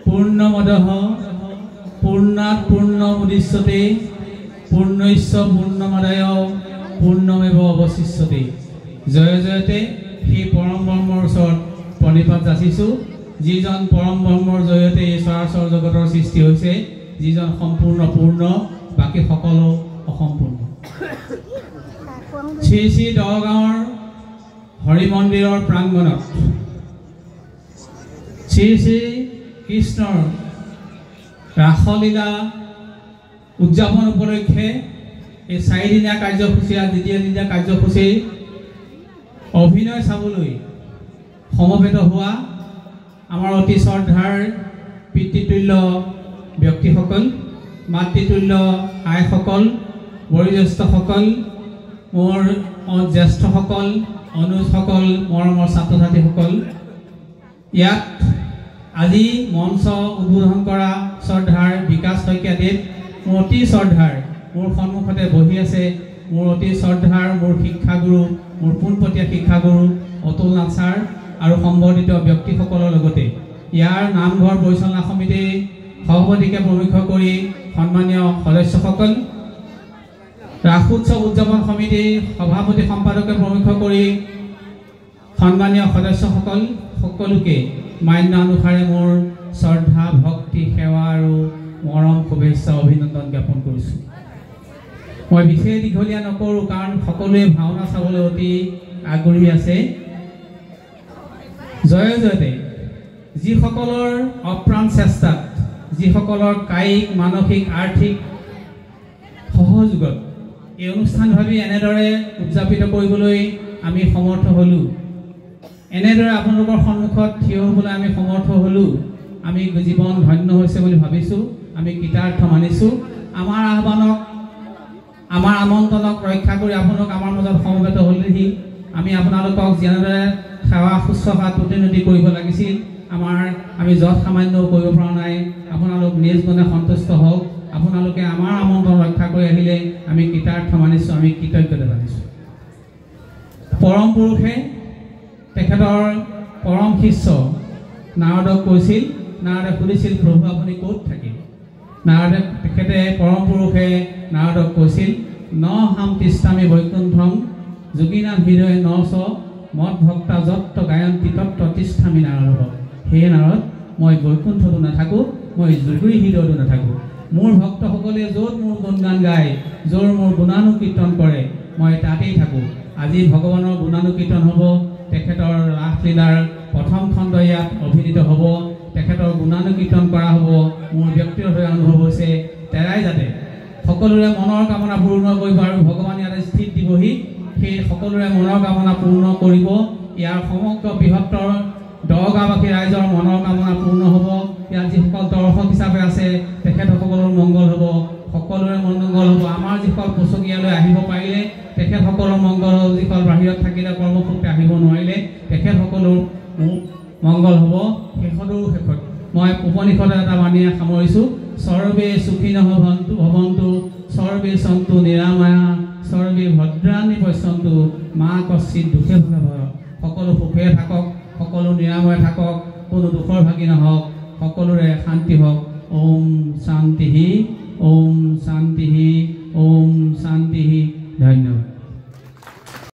पूर्णमदः पूर्णात् पूर्णमुदच्यते पूर्णस्य पूर्णमादाय पूर्णमेव अवशिष्यते। जय जयते সেই परम ब्रह्মৰ ওচৰত প্ৰণিপাত যাচিছোঁ, যিজন परम ब्रह्মৰ জয়তে এই চৰাচৰ জগতৰ সৃষ্টি হৈছে, যিজন সম্পূৰ্ণ পূৰ্ণ, বাকী সকলো অসম্পূৰ্ণ। শ্ৰী শ্ৰী দহগাঁৱৰ হৰি মন্দিৰৰ প্ৰাংগণত শ্ৰী শ্ৰী কৃষ্ণৰ ৰাসলীলা উদযাপন উপলক্ষে এই 4 দিনীয়া কাৰ্যসূচী দ্বিতীয় দিনীয়া কাৰ্যসূচী অভিনয় চাবলৈ সমবেত হোৱা আমাৰ অতি শ্ৰদ্ধাৰ পিতৃতুল্য ব্যক্তিসকল, মাতৃতুল্য আইসকল, বয়োজ্যেষ্ঠসকল, মোৰ জ্যেষ্ঠসকল, অনুজসকল, মৰমৰ ছাত্ৰ ছাত্ৰীসকল, ইয়াত আজি মঞ্চ উদ্বোধন কৰা শ্ৰদ্ধাৰ বিকাশ শইকীয়াদেৱ মোৰ অতি শ্ৰদ্ধাৰ মোৰ সন্মুখতে বহি আছে। মোৰ অতি শ্ৰদ্ধাৰ মোৰ শিক্ষাগুৰু, মোৰ পোনপটীয়া শিক্ষাগুৰু অতুল নাথ ছাৰ আৰু সম্বৰ্ধিত ব্যক্তিসকলৰ লগতে ইয়াৰ নামঘৰ পৰিচালনা সমিতিৰ সভাপতিকে প্ৰমুখ কৰি সন্মানীয় সদস্যসকল, ৰাস উৎসৱ উদযাপন সমিতিৰ সভাপতি সম্পাদকে প্ৰমুখ কৰি সন্মানীয় সদস্যসকল, সকলোকে মান্য অনুসাৰে মোৰ শ্ৰদ্ধা, ভক্তি, সেৱা আৰু মৰম, শুভেচ্ছা, অভিনন্দন জ্ঞাপন কৰিছোঁ। মই বিশেষ দীঘলীয়া নকৰোঁ, কাৰণ সকলোৱে ভাওনা চাবলৈ অতি আগ্ৰহী আছে। জয় জয়তে যিসকলৰ অপ্ৰাণ চেষ্টাত, যিসকলৰ কায়িক, মানসিক, আৰ্থিক সহযোগত এই অনুষ্ঠানভাৱে এনেদৰে উদযাপিত কৰিবলৈ আমি সমৰ্থ হ'লোঁ, এনেদৰে আপোনালোকৰ সন্মুখত থিয় হ'বলৈ আমি সমৰ্থ হ'লোঁ, আমি জীৱন ধন্য হৈছে বুলি ভাবিছোঁ, আমি কৃতাৰ্থ মানিছোঁ। আমাৰ আহ্বানক, আমাৰ আমন্ত্ৰণক ৰক্ষা কৰি আপোনালোক আমাৰ মাজত সমবেত হ'লেহি আমি আপোনালোকক যেনেদৰে সেৱা শুশ্ৰূষা প্ৰতিনিধি কৰিব লাগিছিল, আমি য'ত সামান্য কৰিব পৰা নাই, আপোনালোক নিজ গুণে সন্তুষ্ট হওক। আপোনালোকে আমাৰ আমন্ত্ৰণ ৰক্ষা কৰি আহিলে আমি কৃতাৰ্থ মানিছোঁ, আমি কৃতজ্ঞতা জানিছোঁ। পৰম পুৰুষে তেখেতৰ পৰম শিষ্য নাৰদক কৈছিল, নাৰদে সুধিছিল, প্ৰভু আপুনি ক'ত থাকে? নাৰদে তেখেতে পৰম পুৰুষে নাৰদক কৈছিল, ন হাম তিষ্ঠামি বৈকুণ্ঠম যোগীনাথ হৃদয় ন চ মদ ভক্তা যত্ত গায়ন্তী তত্ত তিষ্ঠামি নাৰদ। হে নাৰদ, মই বৈকুণ্ঠতো নাথাকোঁ, মই যোগীৰ হৃদয়তো নাথাকোঁ। মোৰ ভক্তসকলে য'ত মোৰ গুণগান গায়, য'ৰ মোৰ গুণানুকীৰ্তন কৰে, মই তাতেই থাকোঁ। আজি ভগৱানৰ গুণানুকীৰ্তন হ'ব, তেখেতৰ ৰাসলীলাৰ প্ৰথম খণ্ড ইয়াত অভিনীত হ'ব, তেখেতৰ গুণানুকীৰ্তন কৰা হ'ব। মোৰ ব্যক্তিগত অনুভৱ হৈছে তেৰাই যাতে সকলোৰে মনৰ কামনা পূৰ্ণ কৰিব আৰু ভগৱান ইয়াতে স্থিত দিবহি, সেই সকলোৰে মনৰ কামনা পূৰ্ণ কৰিব। ইয়াৰ সমগ্ৰ বৃহত্তৰ দহগাঁওবাসী ৰাইজৰ মনৰ কামনা পূৰ্ণ হ'ব। ইয়াত যিসকল দৰ্শক হিচাপে আছে তেখেতসকলৰ মংগল হ'ব, সকলোৰে মংগল হ'ব। আমাৰ যিসকল পচকীয়ালৈ আহিব পাৰিলে তেখেতসকলৰ মংগল হ'ব, যিসকল বাহিৰত থাকিলে কৰ্মসূত্ৰে আহিব নোৱাৰিলে তেখেতসকলৰ মংগল হ'ব। শেষতো শেষত মই উপনিষদ এটা বাণীয়ে সামৰিছোঁ, সৰ্বে সুখিনঃ ভৱন্তু সৰ্বে সন্তু নিৰাময়া সৰ্বে ভদ্ৰাণি পশ্যন্তু মা কশ্চিৎ দুখে ভয়। সকলো সুখে থাকক, সকলো নিৰাময় থাকক, কোনো দুখৰ ভাগি নহওক, সকলোৰে শান্তি হওক। ওম শান্তি, ওম শান্তি, ওম শান্তি।